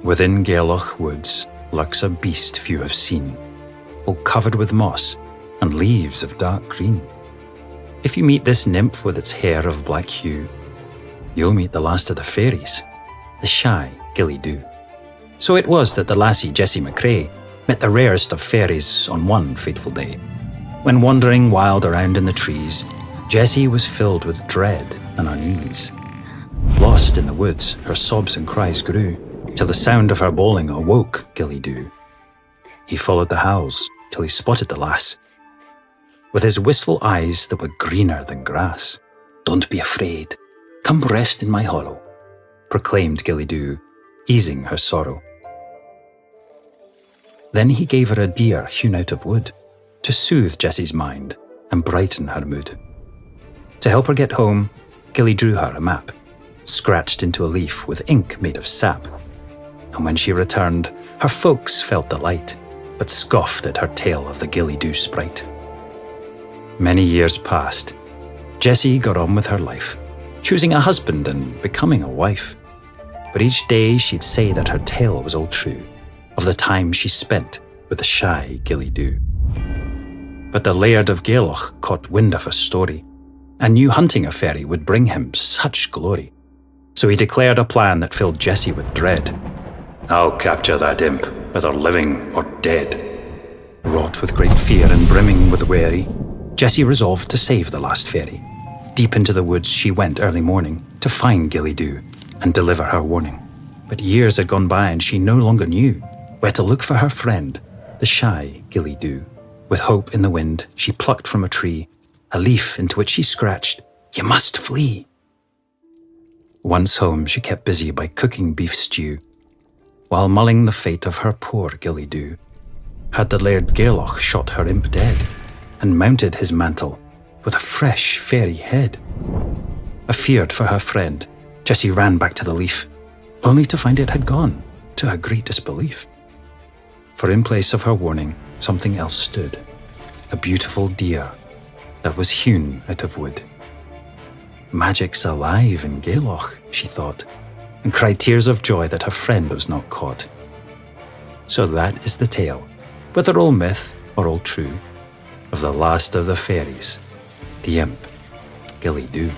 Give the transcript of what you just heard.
Within Gairloch woods lurks a beast few have seen, all covered with moss and leaves of dark green. If you meet this nymph with its hair of black hue, you'll meet the last of the fairies, the shy Gille Dubh. So it was that the lassie Jessie McCrae met the rarest of fairies on one fateful day. When wandering wild around in the trees, Jessie was filled with dread and unease. Lost in the woods, her sobs and cries grew, till the sound of her bawling awoke Gille Dubh. He followed the howls till he spotted the lass, with his wistful eyes that were greener than grass. "Don't be afraid, come rest in my hollow," proclaimed Gille Dubh, easing her sorrow. Then he gave her a deer hewn out of wood, to soothe Jessie's mind and brighten her mood. To help her get home, Gille drew her a map, scratched into a leaf with ink made of sap. And when she returned, her folks felt delight, but scoffed at her tale of the Gille Dubh sprite. Many years passed. Jessie got on with her life, choosing a husband and becoming a wife. But each day she'd say that her tale was all true, of the time she spent with the shy Gille Dubh. But the Laird of Gairloch caught wind of her story, and knew hunting a fairy would bring him such glory. So he declared a plan that filled Jessie with dread. "I'll capture that imp, whether living or dead." Wrought with great fear and brimming with worry, Jessie resolved to save the last fairy. Deep into the woods she went early morning to find Gille Dubh and deliver her warning. But years had gone by and she no longer knew where to look for her friend, the shy Gille Dubh. With hope in the wind, she plucked from a tree a leaf into which she scratched, "You must flee." Once home, she kept busy by cooking beef stew, while mulling the fate of her poor Gille Dubh. Had the Laird Gairloch shot her imp dead, and mounted his mantle with a fresh fairy head? Afeared for her friend, Jessie ran back to the leaf, only to find it had gone, to her great disbelief. For in place of her warning, something else stood, a beautiful deer that was hewn out of wood. Magic's alive in Gairloch, she thought, and cried tears of joy that her friend was not caught. So that is the tale, whether all myth or all true, of the last of the fairies, the imp, Gille Dubh.